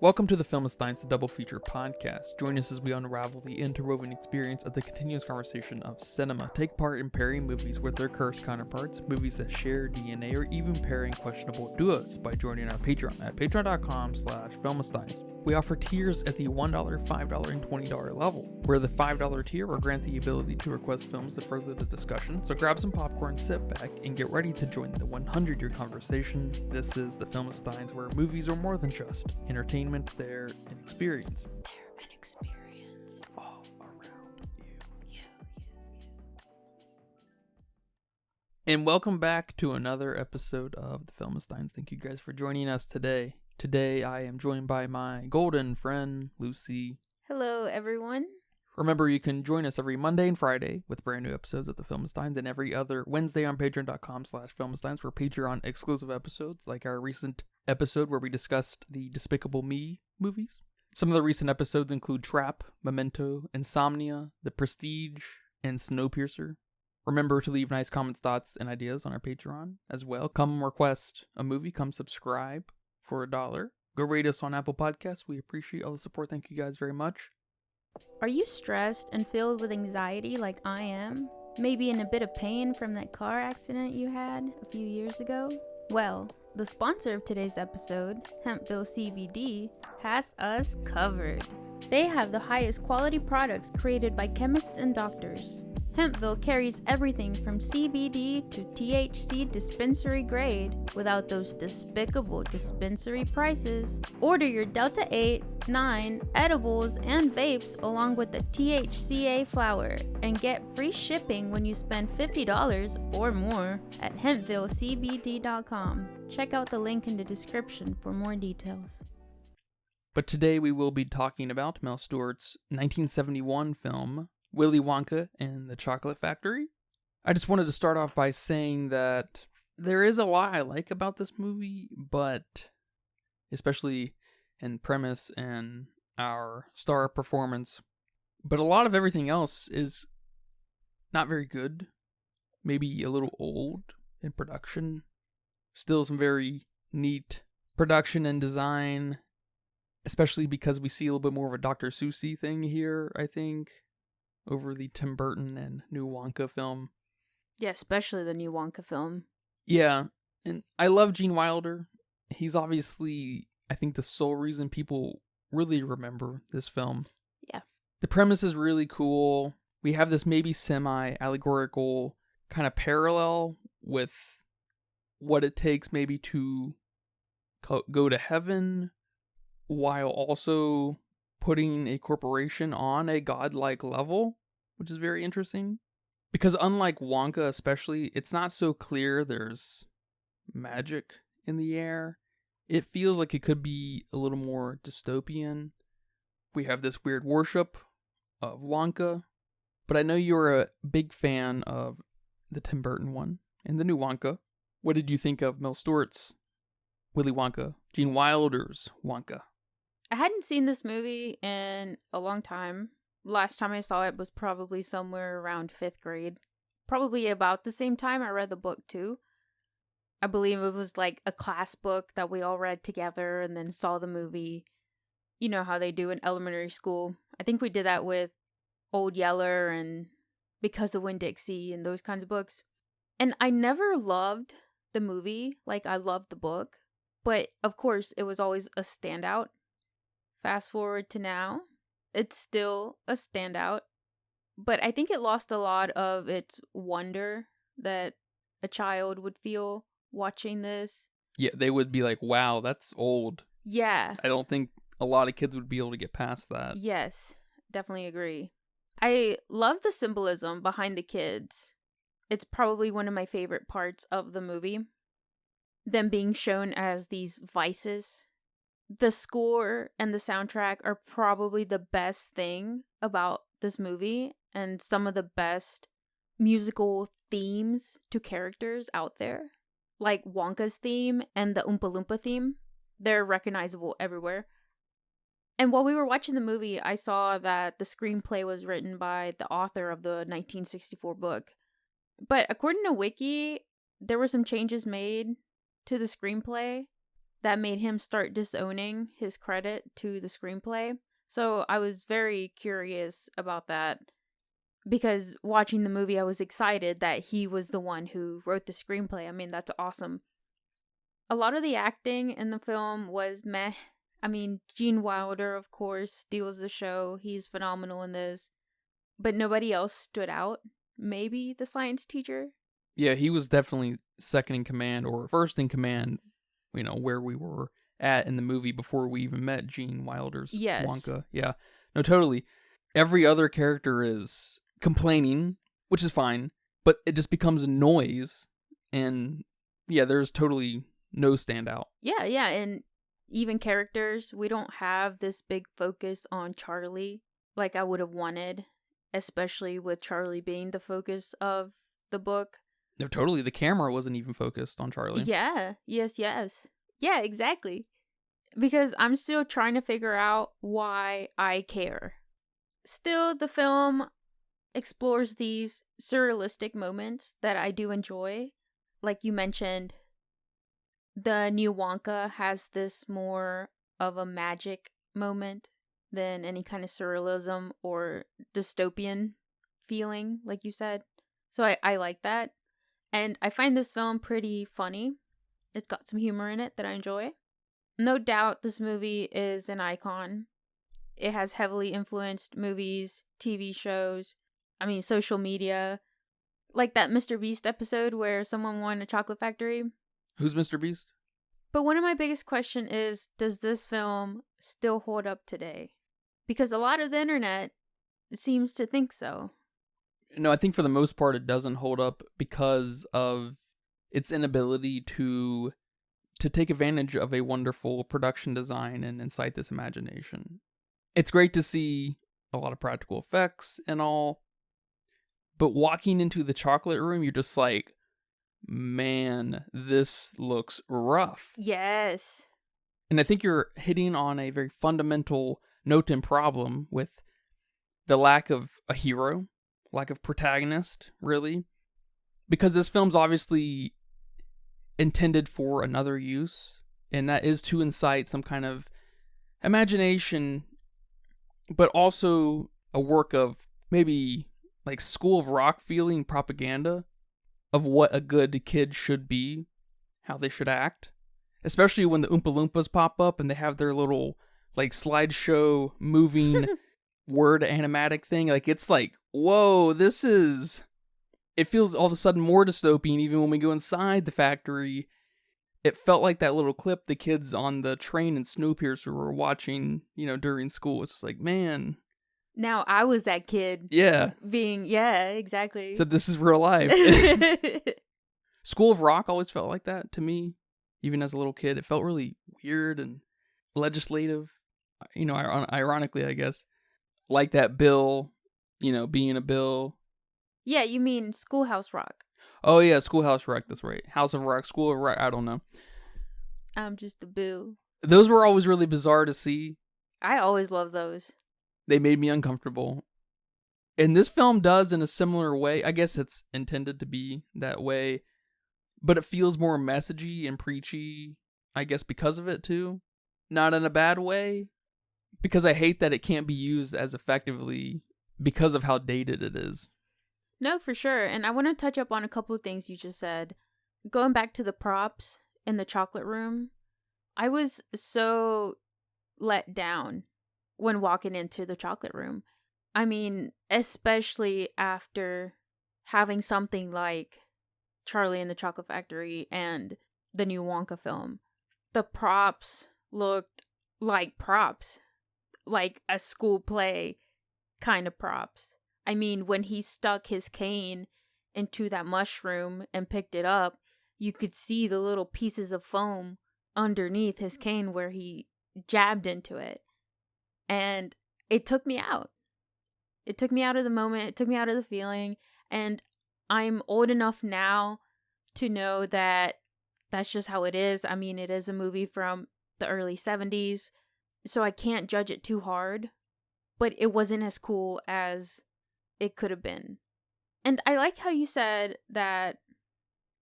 Welcome to the Filmistines, the double feature podcast. Join us as we unravel the interwoven experience of the continuous conversation of cinema. Take part in pairing movies with their cursed counterparts, movies that share DNA, or even pairing questionable duos by joining our Patreon at patreon.com/Filmistines. We offer tiers at the $1, $5, and $20 level, where the $5 tier will grant the ability to request films to further the discussion, so grab some popcorn, sit back, and get ready to join the 100-year conversation. This is the Filmistines, where movies are more than just entertainment, they're an experience. They're an experience. All around you. And welcome back to another episode of the Filmistines. Thank you guys for joining us today. Today I am joined by my golden friend, Lucy. Hello, everyone. Remember, you can join us every Monday and Friday with brand new episodes of the Filmistines, and every other Wednesday on patreon.com/Filmistines for Patreon exclusive episodes, like our recent episode where we discussed the Despicable Me movies. Some of the recent episodes include Trap, Memento, Insomnia, The Prestige, and Snowpiercer. Remember to leave nice comments, thoughts, and ideas on our Patreon as well. Come request a movie, come subscribe for $1. Go rate us on Apple Podcasts. We appreciate all the support. Thank you guys very much. Are you stressed and filled with anxiety like I am? Maybe in a bit of pain from that car accident you had a few years ago? Well, the sponsor of today's episode, Hempville CBD, has us covered. They have the highest quality products created by chemists and doctors. Hempville carries everything from CBD to THC dispensary grade without those despicable dispensary prices. Order your Delta 8, 9 edibles and vapes along with the THCA flower and get free shipping when you spend $50 or more at HempvilleCBD.com. Check out the link in the description for more details. But today we will be talking about Mel Stuart's 1971 film, Willy Wonka and the Chocolate Factory. I just wanted to start off by saying that there is a lot I like about this movie, but especially in premise and our star performance, but a lot of everything else is not very good, maybe a little old in production. Still some very neat production and design, especially because we see a little bit more of a Dr. Seuss-y thing here, I think, over the Tim Burton and new Wonka film. Yeah, especially the new Wonka film. Yeah, and I love Gene Wilder. He's obviously, I think, the sole reason people really remember this film. Yeah. The premise is really cool. We have this maybe semi-allegorical kind of parallel with what it takes maybe to go to heaven while also putting a corporation on a godlike level, which is very interesting. Because unlike Wonka especially, it's not so clear there's magic in the air. It feels like it could be a little more dystopian. We have this weird worship of Wonka, but I know you're a big fan of the Tim Burton one and the new Wonka. What did you think of Mel Stuart's Willy Wonka, Gene Wilder's Wonka? I hadn't seen this movie in a long time. Last time I saw it was probably somewhere around 5th grade. Probably about the same time I read the book too. I believe it was like a class book that we all read together and then saw the movie. You know how they do in elementary school. I think we did that with Old Yeller and Because of Winn-Dixie and those kinds of books. And I never loved the movie like I loved the book. But of course it was always a standout. Fast forward to now, it's still a standout, but I think it lost a lot of its wonder that a child would feel watching this. Yeah, they would be like, wow, that's old. Yeah. I don't think a lot of kids would be able to get past that. Yes, definitely agree. I love the symbolism behind the kids. It's probably one of my favorite parts of the movie. Them being shown as these vices. The score and the soundtrack are probably the best thing about this movie and some of the best musical themes to characters out there. Like Wonka's theme and the Oompa Loompa theme. They're recognizable everywhere. And while we were watching the movie, I saw that the screenplay was written by the author of the 1964 book. But according to Wiki, there were some changes made to the screenplay that made him start disowning his credit to the screenplay. So I was very curious about that because watching the movie, I was excited that he was the one who wrote the screenplay. I mean, that's awesome. A lot of the acting in the film was meh. I mean, Gene Wilder, of course, steals the show. He's phenomenal in this. But nobody else stood out. Maybe the science teacher? Yeah, he was definitely second in command or first in command, where we were at in the movie before we even met Gene Wilder's Yes. Wonka. Yeah. No, totally. Every other character is complaining, which is fine, but it just becomes a noise. And yeah, there's totally no standout. Yeah, and even characters, we don't have this big focus on Charlie like I would have wanted, especially with Charlie being the focus of the book. No, totally. The camera wasn't even focused on Charlie. Yeah, yes. Yeah, exactly. Because I'm still trying to figure out why I care. Still, the film explores these surrealistic moments that I do enjoy. Like you mentioned, the new Wonka has this more of a magic moment than any kind of surrealism or dystopian feeling, like you said. So I like that. And I find this film pretty funny. It's got some humor in it that I enjoy. No doubt this movie is an icon. It has heavily influenced movies, TV shows, social media. Like that Mr. Beast episode where someone won a chocolate factory. Who's Mr. Beast? But one of my biggest questions is, does this film still hold up today? Because a lot of the internet seems to think so. No, I think for the most part it doesn't hold up because of its inability to take advantage of a wonderful production design and incite this imagination. It's great to see a lot of practical effects and all, but walking into the chocolate room, you're just like, man, this looks rough. Yes. And I think you're hitting on a very fundamental note and problem with the lack of a hero, lack of protagonist, really. Because this film's obviously intended for another use, and that is to incite some kind of imagination, but also a work of maybe like School of Rock feeling propaganda of what a good kid should be, how they should act. Especially when the Oompa Loompas pop up and they have their little like slideshow moving word animatic thing. Like, it's like, whoa, it feels all of a sudden more dystopian even when we go inside the factory. It felt like that little clip the kids on the train in Snowpiercer were watching, during school. It's just like, man. Now I was that kid. Yeah. Yeah, exactly. Except this is real life. School of Rock always felt like that to me. Even as a little kid, it felt really weird and legislative. Ironically, I guess. Like that bill, being a bill. Yeah, you mean Schoolhouse Rock. Oh, yeah, Schoolhouse Rock, that's right. House of Rock, School of Rock, I don't know. I'm just a bill. Those were always really bizarre to see. I always love those. They made me uncomfortable. And this film does in a similar way. I guess it's intended to be that way. But it feels more messagey and preachy, I guess, because of it, too. Not in a bad way. Because I hate that it can't be used as effectively because of how dated it is. No, for sure. And I want to touch up on a couple of things you just said. Going back to the props in the chocolate room, I was so let down when walking into the chocolate room. I mean, especially after having something like Charlie and the Chocolate Factory and the new Wonka film. The props looked like props. Like a school play kind of props. I mean, when he stuck his cane into that mushroom and picked it up, you could see the little pieces of foam underneath his cane where he jabbed into it. And it took me out. It took me out of the moment. It took me out of the feeling. And I'm old enough now to know that that's just how it is. I mean, it is a movie from the early 70s, so I can't judge it too hard. But it wasn't as cool as it could have been. And I like how you said that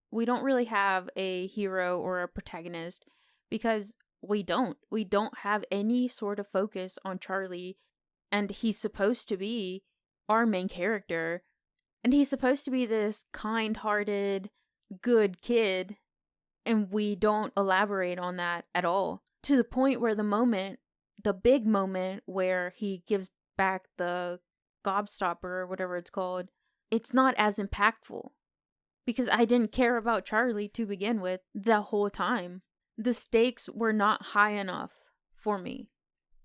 we don't really have a hero or a protagonist because we don't have any sort of focus on Charlie, and he's supposed to be our main character, and he's supposed to be this kind-hearted, good kid, and we don't elaborate on that at all, to the point where the big moment where he gives back the gobstopper or whatever it's called, it's not as impactful because I didn't care about Charlie to begin with the whole time. The stakes were not high enough for me.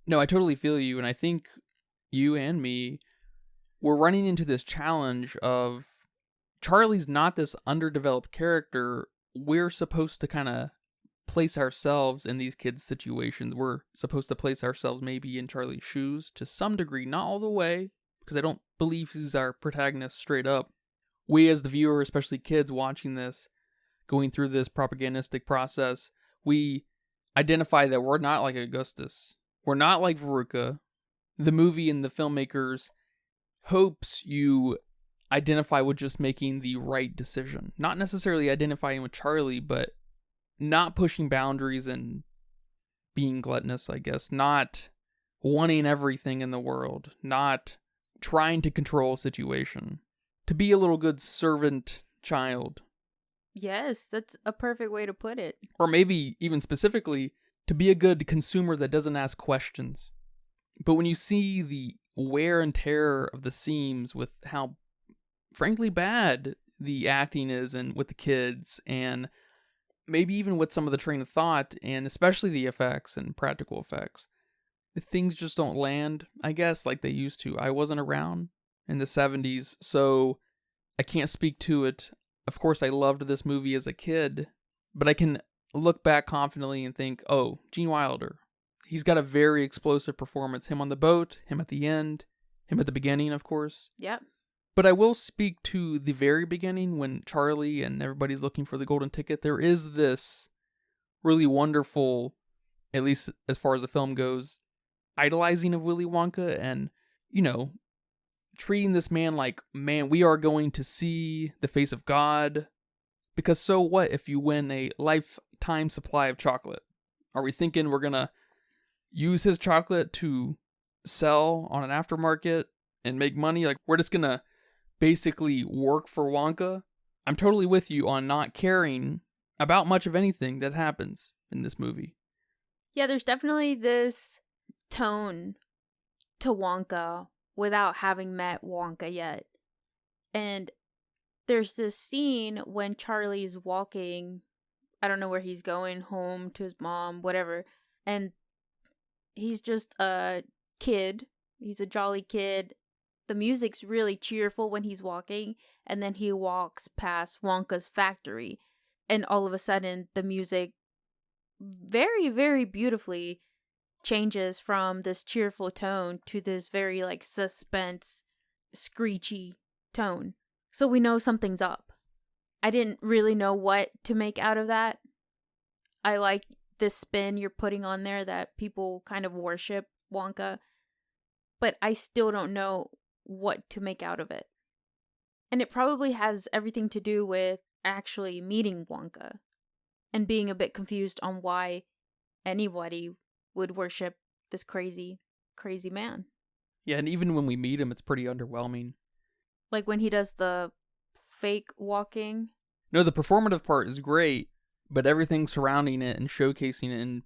No, I totally feel you, and I think you and me were running into this challenge of Charlie's not this underdeveloped character. We're supposed to kind of place ourselves in these kids' situations. We're supposed to place ourselves maybe in Charlie's shoes to some degree, not all the way, because I don't believe he's our protagonist straight up. We as the viewer, especially kids watching this, going through this propagandistic process, we identify that we're not like Augustus. We're not like Veruca. The movie and the filmmakers hopes you identify with just making the right decision. Not necessarily identifying with Charlie, but not pushing boundaries and being gluttonous, I guess. Not wanting everything in the world. Not trying to control a situation. To be a little good servant child. Yes, that's a perfect way to put it. Or maybe even specifically, to be a good consumer that doesn't ask questions. But when you see the wear and tear of the seams with how, frankly, bad the acting is and with the kids, and maybe even with some of the train of thought, and especially the effects and practical effects, things just don't land, I guess, like they used to. I wasn't around in the 70s, so I can't speak to it. Of course, I loved this movie as a kid, but I can look back confidently and think, oh, Gene Wilder. He's got a very explosive performance. Him on the boat, him at the end, him at the beginning, of course. Yep. But I will speak to the very beginning when Charlie and everybody's looking for the golden ticket. There is this really wonderful, at least as far as the film goes, idolizing of Willy Wonka and, treating this man like, man, we are going to see the face of God. Because so what if you win a lifetime supply of chocolate? Are we thinking we're going to use his chocolate to sell on an aftermarket and make money? Like, we're just going to basically work for Wonka? I'm totally with you on not caring about much of anything that happens in this movie. Yeah, there's definitely this tone to Wonka without having met Wonka yet. And there's this scene when Charlie's walking, I don't know where he's going, home to his mom, whatever, and he's just a kid. He's a jolly kid. The music's really cheerful when he's walking, and then he walks past Wonka's factory, and all of a sudden the music very, very beautifully changes from this cheerful tone to this very suspense, screechy tone. So we know something's up. I didn't really know what to make out of that. I like this spin you're putting on there that people kind of worship Wonka, but I still don't know what to make out of it. And it probably has everything to do with actually meeting Wonka and being a bit confused on why anybody would worship this crazy, crazy man. Yeah, and even when we meet him, it's pretty underwhelming. Like when he does the fake walking. No, the performative part is great, but everything surrounding it and showcasing it and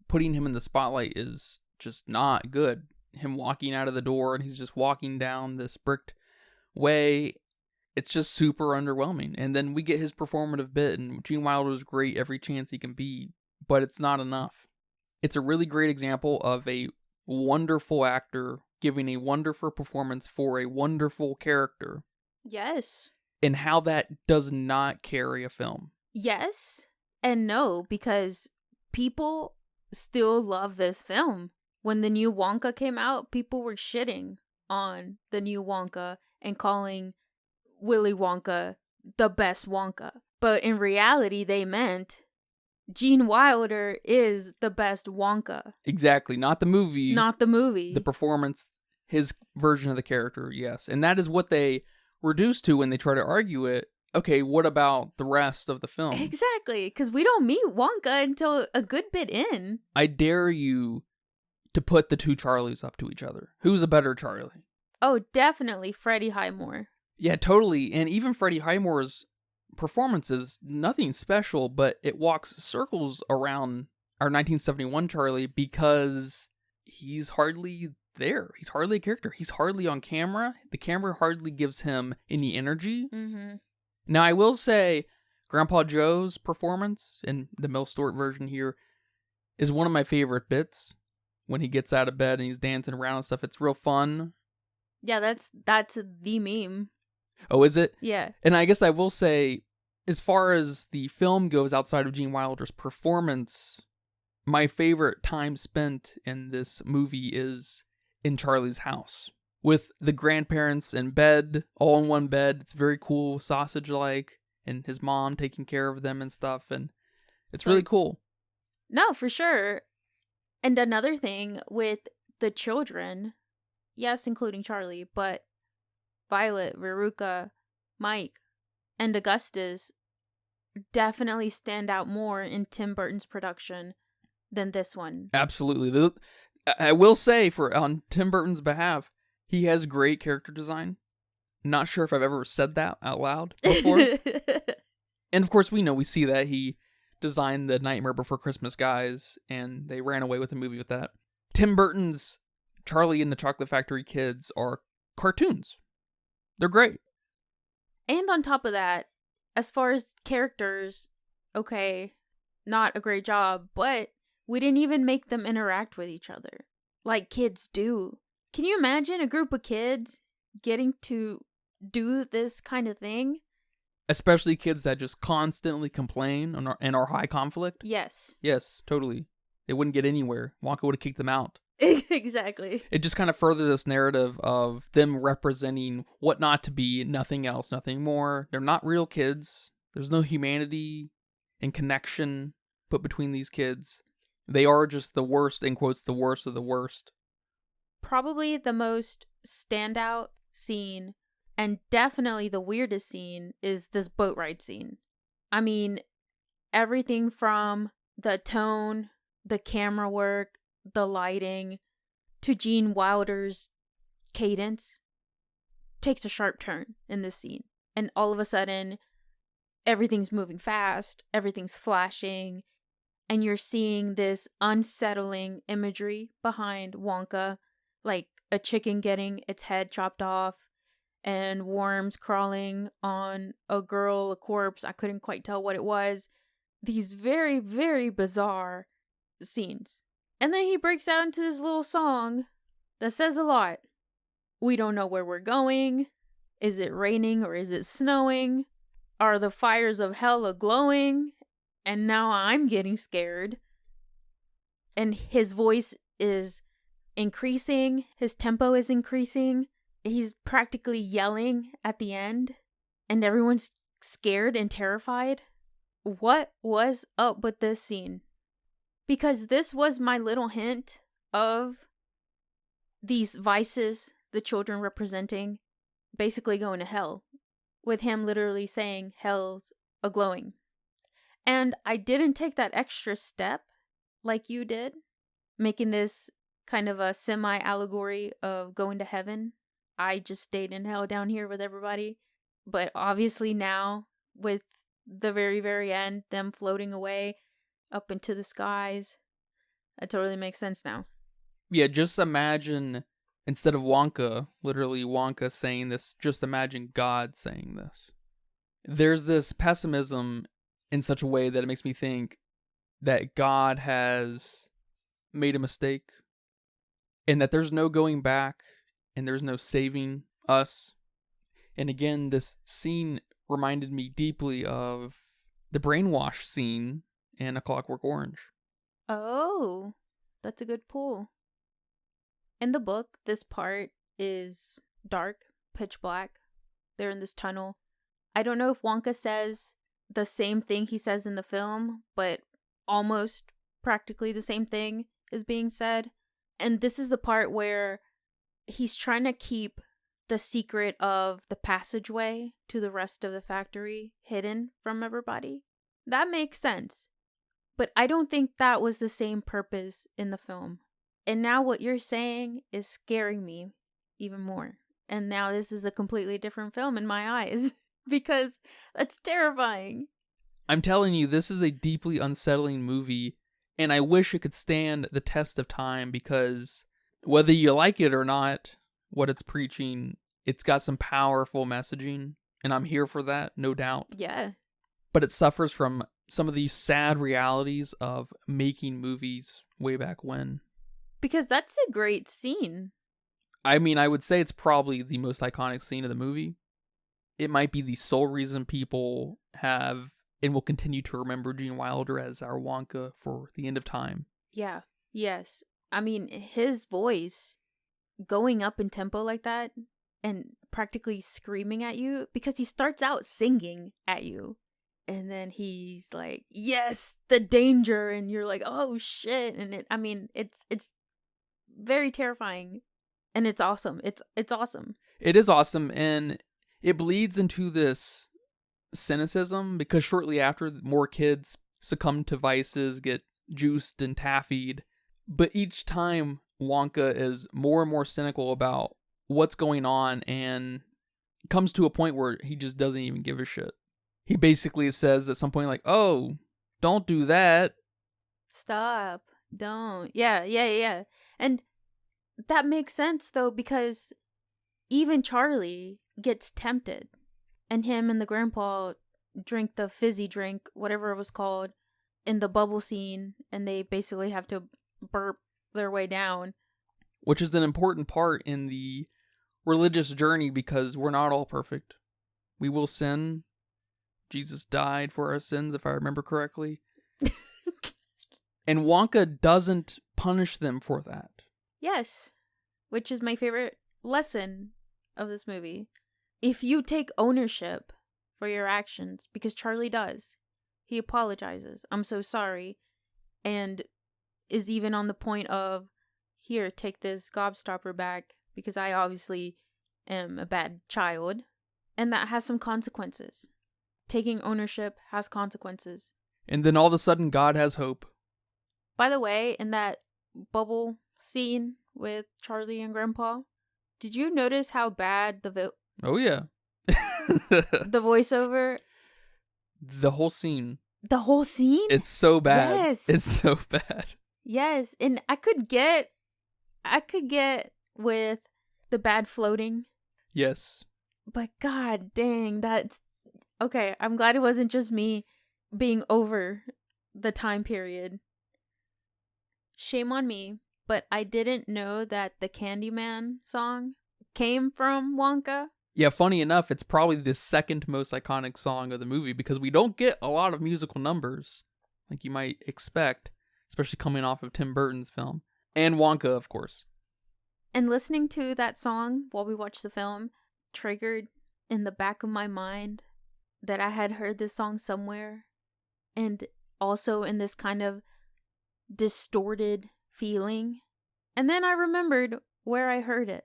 putting him in the spotlight is just not good. Him walking out of the door and he's just walking down this bricked way. It's just super underwhelming. And then we get his performative bit, and Gene Wilder's great every chance he can be, but it's not enough. It's a really great example of a wonderful actor giving a wonderful performance for a wonderful character. Yes. And how that does not carry a film. Yes and no, because people still love this film. When the new Wonka came out, people were shitting on the new Wonka and calling Willy Wonka the best Wonka. But in reality, they meant Gene Wilder is the best Wonka. Exactly. Not the movie. Not the movie. The performance, his version of the character, yes. And that is what they reduce to when they try to argue it. okay, what about the rest of the film? Exactly, because we don't meet Wonka until a good bit in. I dare you to put the two Charlies up to each other. Who's a better Charlie? Oh, definitely Freddie Highmore. Yeah, totally. And even Freddie Highmore's performance is nothing special, but it walks circles around our 1971 Charlie because he's hardly there. He's hardly a character. He's hardly on camera. The camera hardly gives him any energy. Mm-hmm. Now, I will say Grandpa Joe's performance in the Mel Stuart version here is one of my favorite bits. When he gets out of bed and he's dancing around and stuff, it's real fun. Yeah, that's the meme. Oh, is it? Yeah. And I guess I will say, as far as the film goes outside of Gene Wilder's performance, my favorite time spent in this movie is in Charlie's house. With the grandparents in bed, all in one bed. It's very cool, sausage-like, and his mom taking care of them and stuff, and it's really cool. No, for sure. And another thing with the children, yes, including Charlie, but Violet, Veruca, Mike, and Augustus definitely stand out more in Tim Burton's production than this one. Absolutely. I will say, on Tim Burton's behalf, he has great character design. Not sure if I've ever said that out loud before. And of course, we see that he designed the Nightmare Before Christmas guys, and they ran away with the movie with that. Tim Burton's Charlie and the Chocolate Factory kids are cartoons. They're great. And on top of that, as far as characters, okay, not a great job, but we didn't even make them interact with each other like kids do. Can you imagine a group of kids getting to do this kind of thing? Especially kids that just constantly complain and are high conflict. Yes. Yes, totally. They wouldn't get anywhere. Wonka would have kicked them out. Exactly. It just kind of furthered this narrative of them representing what not to be, nothing else, nothing more. They're not real kids. There's no humanity and connection put between these kids. They are just the worst, in quotes, the worst of the worst. Probably the most standout scene, and definitely the weirdest scene, is this boat ride scene. I mean, everything from the tone, the camera work, the lighting, to Gene Wilder's cadence takes a sharp turn in this scene. And all of a sudden, everything's moving fast, everything's flashing, and you're seeing this unsettling imagery behind Wonka, like a chicken getting its head chopped off, and worms crawling on a girl, a corpse. I couldn't quite tell what it was. These very, very bizarre scenes. And then he breaks out into this little song that says a lot. We don't know where we're going. Is it raining or is it snowing? Are the fires of hell a-glowing? And now I'm getting scared. And his voice is increasing. His tempo is increasing. He's practically yelling at the end. And everyone's scared and terrified. What was up with this scene? Because this was my little hint of these vices the children representing basically going to hell. With him literally saying hell's a-glowing. And I didn't take that extra step like you did, making this kind of a semi-allegory of going to heaven. I just stayed in hell down here with everybody. But obviously now, with the very, very end, them floating away up into the skies, that totally makes sense now. Yeah, just imagine, instead of Wonka, literally Wonka saying this, just imagine God saying this. There's this pessimism in such a way that it makes me think that God has made a mistake and that there's no going back and there's no saving us. And again, this scene reminded me deeply of the brainwash scene in A Clockwork Orange. Oh, that's a good pull. In the book, this part is dark, pitch black. They're in this tunnel. I don't know if Wonka says the same thing he says in the film, but almost practically the same thing is being said. And this is the part where he's trying to keep the secret of the passageway to the rest of the factory hidden from everybody. That makes sense. But I don't think that was the same purpose in the film. And now what you're saying is scaring me even more. And now this is a completely different film in my eyes because that's terrifying. I'm telling you, this is a deeply unsettling movie, and I wish it could stand the test of time because whether you like it or not, what it's preaching, it's got some powerful messaging, and I'm here for that, no doubt. Yeah. But it suffers from some of these sad realities of making movies way back when. Because that's a great scene. I mean, I would say it's probably the most iconic scene of the movie. It might be the sole reason people have and will continue to remember Gene Wilder as our Wonka for the end of time. Yeah. Yes. I mean, his voice going up in tempo like that and practically screaming at you, because he starts out singing at you. And then he's like, yes, the danger. And you're like, oh shit. And it's very terrifying. And it's awesome. It's awesome. It is awesome. And it bleeds into this cynicism because shortly after, more kids succumb to vices, get juiced and taffied. But each time, Wonka is more and more cynical about what's going on and comes to a point where he just doesn't even give a shit. He basically says at some point, like, oh, don't do that. Stop. Don't. Yeah. And that makes sense, though, because even Charlie gets tempted. And him and the grandpa drink the fizzy drink, whatever it was called, in the bubble scene. And they basically have to burp their way down. Which is an important part in the religious journey because we're not all perfect. We will sin. Jesus died for our sins, if I remember correctly. And Wonka doesn't punish them for that. Yes. Which is my favorite lesson of this movie. If you take ownership for your actions, because Charlie does, he apologizes. I'm so sorry. And is even on the point of, here, take this gobstopper back, because I obviously am a bad child. And that has some consequences. Taking ownership has consequences. And then all of a sudden, God has hope. By the way, in that bubble scene with Charlie and Grandpa, did you notice how bad Oh, yeah. the voiceover? The whole scene. The whole scene? It's so bad. Yes. It's so bad. Yes, and I could get with the bad floating. Yes. But god dang, that's okay. I'm glad it wasn't just me being over the time period. Shame on me, but I didn't know that the Candyman song came from Wonka. Yeah, funny enough, it's probably the second most iconic song of the movie because we don't get a lot of musical numbers like you might expect, especially coming off of Tim Burton's film. And Wonka, of course. And listening to that song while we watched the film triggered in the back of my mind that I had heard this song somewhere, and also in this kind of distorted feeling. And then I remembered where I heard it.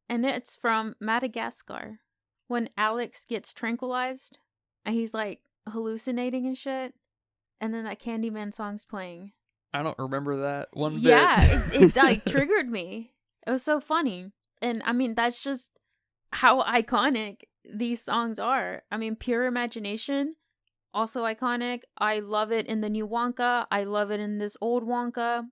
And it's from Madagascar. When Alex gets tranquilized and he's like hallucinating and shit. And then that Candyman song's playing. I don't remember that one bit. Yeah, it like triggered me. It was so funny. And I mean, that's just how iconic these songs are. I mean, Pure Imagination, also iconic. I love it in the new Wonka. I love it in this old Wonka.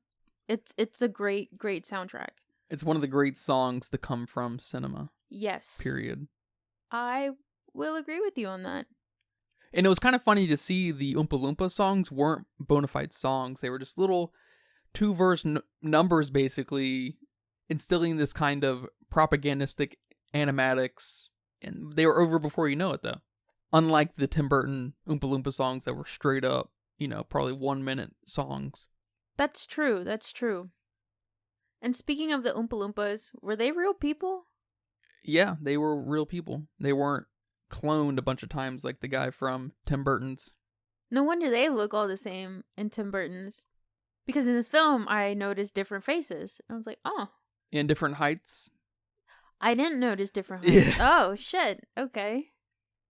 It's a great soundtrack. It's one of the great songs to come from cinema. Yes. Period. I will agree with you on that. And it was kind of funny to see the Oompa Loompa songs weren't bona fide songs. They were just little 2-verse numbers, basically, instilling this kind of propagandistic animatics. And they were over before you know it, though. Unlike the Tim Burton Oompa Loompa songs that were straight up, probably 1-minute songs. That's true. And speaking of the Oompa Loompas, were they real people? Yeah, they were real people. They weren't cloned a bunch of times like the guy from Tim Burton's. No wonder they look all the same in Tim Burton's. Because in this film, I noticed different faces. I was like, oh. In different heights. I didn't notice different heights. Yeah. Oh, shit. Okay.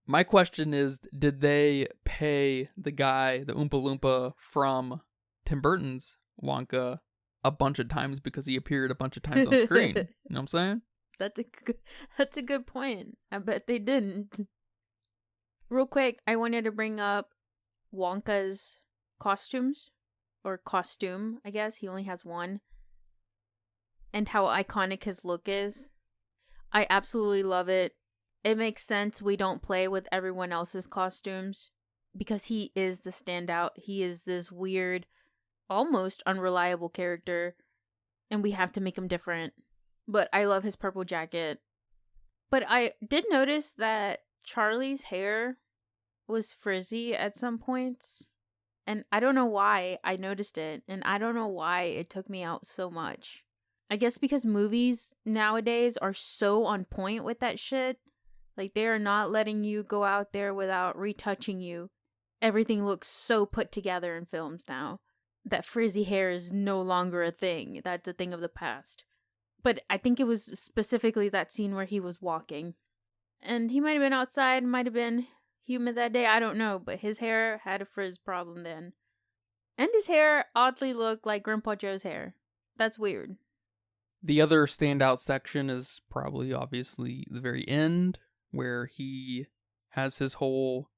My question is, did they pay the guy, the Oompa Loompa from Tim Burton's Wonka, a bunch of times because he appeared a bunch of times on screen? You know what I'm saying? That's a good point. I bet they didn't. Real quick, I wanted to bring up Wonka's costumes. Or costume, I guess. He only has one. And how iconic his look is. I absolutely love it. It makes sense we don't play with everyone else's costumes. Because he is the standout. He is this weird, almost unreliable character. And we have to make him different. But I love his purple jacket. But I did notice that Charlie's hair was frizzy at some points. And I don't know why I noticed it. And I don't know why it took me out so much. I guess because movies nowadays are so on point with that shit. Like, they are not letting you go out there without retouching you. Everything looks so put together in films now. That frizzy hair is no longer a thing. That's a thing of the past. But I think it was specifically that scene where he was walking. And he might have been outside, might have been humid that day, I don't know. But his hair had a frizz problem then. And his hair oddly looked like Grandpa Joe's hair. That's weird. The other standout section is probably obviously the very end, where he has his whole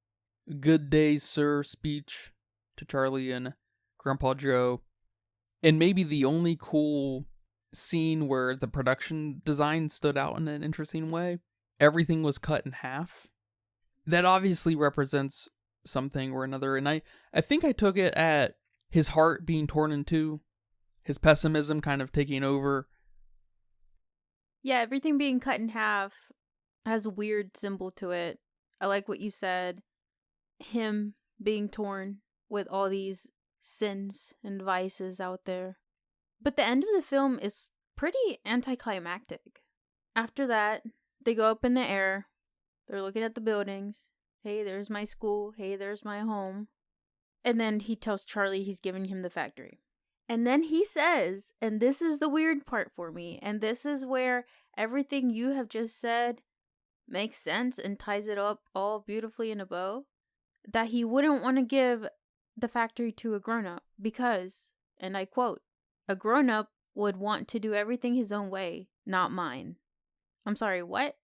"Good day, sir" speech to Charlie and Grandpa Joe. And maybe the only cool scene where the production design stood out in an interesting way. Everything was cut in half. That obviously represents something or another. And I think I took it at his heart being torn in two, his pessimism kind of taking over. Yeah, everything being cut in half has a weird symbol to it. I like what you said. Him being torn with all these sins and vices out there. But the end of the film is pretty anticlimactic. After that, they go up in the air. They're looking at the buildings. Hey, there's my school. Hey, there's my home. And then he tells Charlie he's giving him the factory. And then he says, and this is the weird part for me, and this is where everything you have just said makes sense and ties it up all beautifully in a bow, that he wouldn't want to give the factory to a grown-up because, and I quote, "A grown-up would want to do everything his own way, not mine." I'm sorry, what?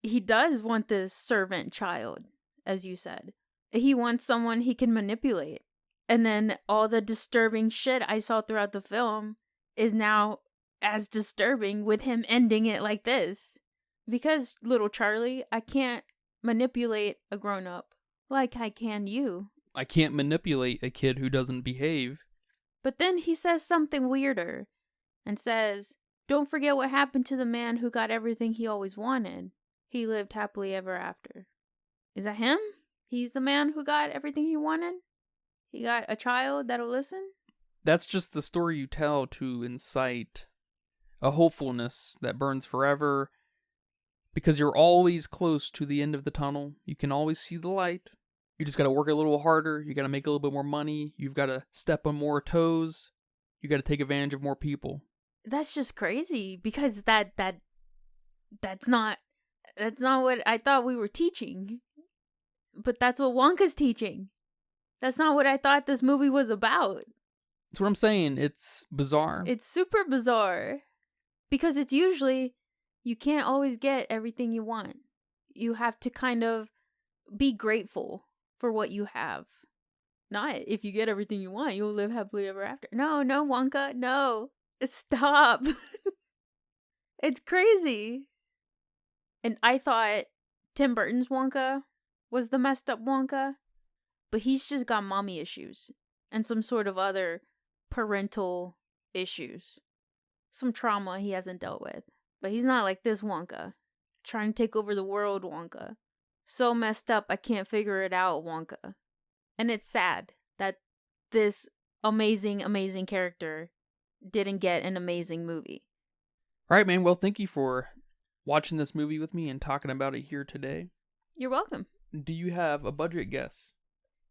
He does want this servant child, as you said. He wants someone he can manipulate. And then all the disturbing shit I saw throughout the film is now as disturbing with him ending it like this. Because, little Charlie, I can't manipulate a grown-up like I can you. I can't manipulate a kid who doesn't behave. But then he says something weirder and says, "Don't forget what happened to the man who got everything he always wanted. He lived happily ever after." Is that him? He's the man who got everything he wanted? He got a child that'll listen? That's just the story you tell to incite a hopefulness that burns forever, because you're always close to the end of the tunnel. You can always see the light. You just gotta work a little harder. You gotta make a little bit more money. You've gotta step on more toes. You gotta take advantage of more people. That's just crazy because that's not what I thought we were teaching. But that's what Wonka's teaching. That's not what I thought this movie was about. That's what I'm saying. It's bizarre. It's super bizarre. Because it's usually, you can't always get everything you want. You have to kind of be grateful for what you have. Not if you get everything you want, you'll live happily ever after. No, Wonka, no. Stop. It's crazy. And I thought Tim Burton's Wonka was the messed up Wonka. But he's just got mommy issues. And some sort of other parental issues. Some trauma he hasn't dealt with. But he's not like this Wonka. Trying to take over the world Wonka. So messed up I can't figure it out Wonka. And it's sad that this amazing, amazing character didn't get an amazing movie. All right, man. Well, thank you for watching this movie with me and talking about it here today. You're welcome. Do you have a budget guess?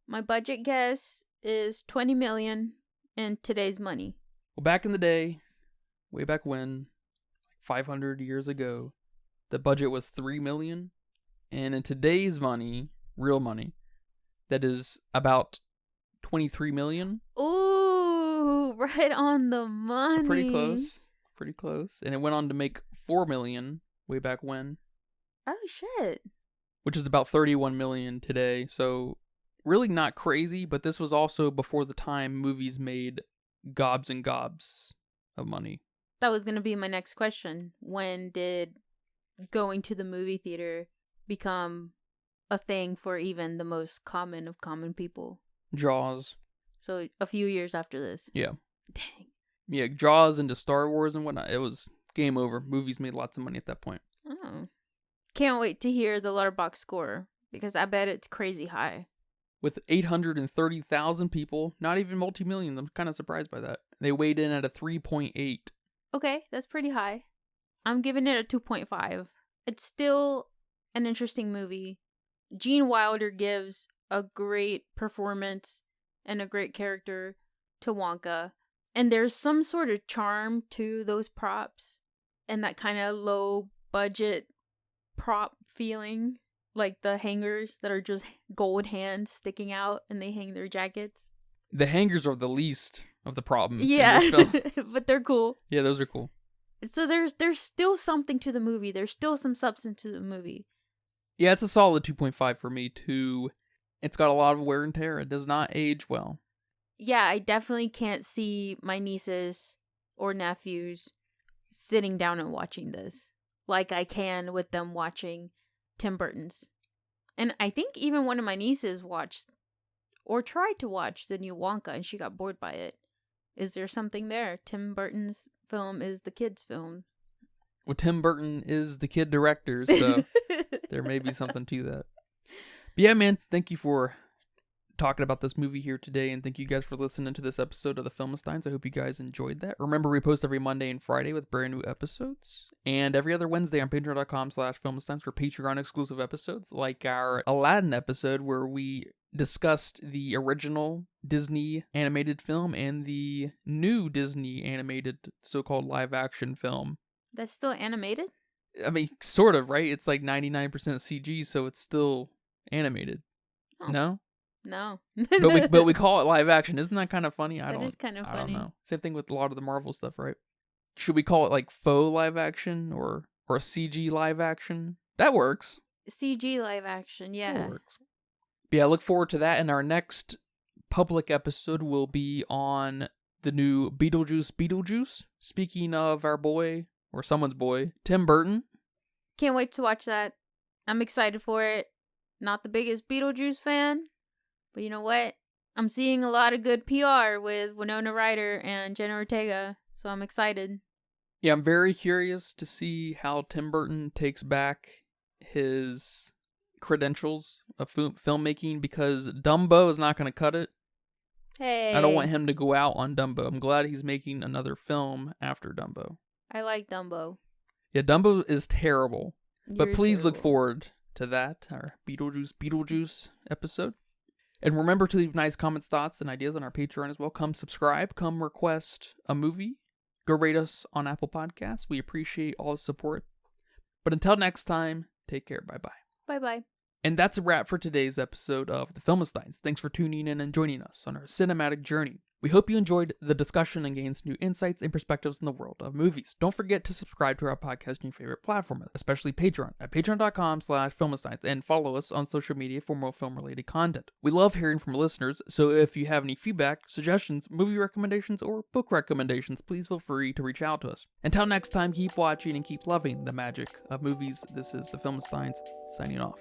My budget guess is $20 million in today's money. Well, back in the day, way back when, 500 years ago, the budget was $3 million. And in today's money, real money, that is about $23 million. Ooh, right on the money. Pretty close. Pretty close. And it went on to make $4 million way back when. Oh, shit. Which is about $31 million today. So really not crazy, but this was also before the time movies made gobs and gobs of money. That was going to be my next question. When did going to the movie theater become a thing for even the most common of common people? Jaws. So a few years after this. Yeah. Dang. Yeah, Jaws into Star Wars and whatnot. It was game over. Movies made lots of money at that point. Oh. Can't wait to hear the Letterboxd score, because I bet it's crazy high. With 830,000 people, not even multi-million. I'm kind of surprised by that. They weighed in at a 3.8. Okay, that's pretty high. I'm giving it a 2.5. It's still an interesting movie. Gene Wilder gives a great performance and a great character to Wonka. And there's some sort of charm to those props and that kind of low budget prop feeling. Like the hangers that are just gold hands sticking out and they hang their jackets. The hangers are the least of the problem. Yeah, but they're cool. Yeah, those are cool. So there's still something to the movie. There's still some substance to the movie. Yeah, it's a solid 2.5 for me too. It's got a lot of wear and tear. It does not age well. Yeah, I definitely can't see my nieces or nephews sitting down and watching this like I can with them watching Tim Burton's. And I think even one of my nieces watched or tried to watch the new Wonka and she got bored by it. Is there something there? Tim Burton's film is the kids' film. Well, Tim Burton is the kid director, so there may be something to that. But yeah, man, thank you for talking about this movie here today, and thank you guys for listening to this episode of the Filmistines. I hope you guys enjoyed that. Remember, we post every Monday and Friday with brand new episodes, and every other Wednesday on patreon.com/Filmistines for Patreon exclusive episodes, like our Aladdin episode where we discussed the original Disney animated film and the new Disney animated so-called live action film. That's still animated? I mean, sort of, right? It's like 99% CG, so it's still animated. Oh. No? No. but we call it live action. Isn't that kind of funny? That is kind of funny. I don't know. Same thing with a lot of the Marvel stuff, right? Should we call it like faux live action or CG live action? That works. CG live action, yeah. That works. But yeah, look forward to that. And our next public episode will be on the new Beetlejuice. Speaking of our boy, or someone's boy, Tim Burton. Can't wait to watch that. I'm excited for it. Not the biggest Beetlejuice fan, but you know what? I'm seeing a lot of good PR with Winona Ryder and Jenna Ortega, so I'm excited. Yeah, I'm very curious to see how Tim Burton takes back his credentials of filmmaking, because Dumbo is not going to cut it. Hey. I don't want him to go out on Dumbo. I'm glad he's making another film after Dumbo. I like Dumbo. Yeah, Dumbo is terrible. But please terrible. look forward to that, our Beetlejuice episode. And remember to leave nice comments, thoughts, and ideas on our Patreon as well. Come subscribe. Come request a movie. Go rate us on Apple Podcasts. We appreciate all the support. But until next time, take care. Bye-bye. Bye-bye. And that's a wrap for today's episode of The Filmistines. Thanks for tuning in and joining us on our cinematic journey. We hope you enjoyed the discussion and gained new insights and perspectives in the world of movies. Don't forget to subscribe to our podcast on your favorite platform, especially Patreon, at patreon.com/Filmistines, and follow us on social media for more film-related content. We love hearing from listeners, so if you have any feedback, suggestions, movie recommendations, or book recommendations, please feel free to reach out to us. Until next time, keep watching and keep loving the magic of movies. This is The Filmistines, signing off.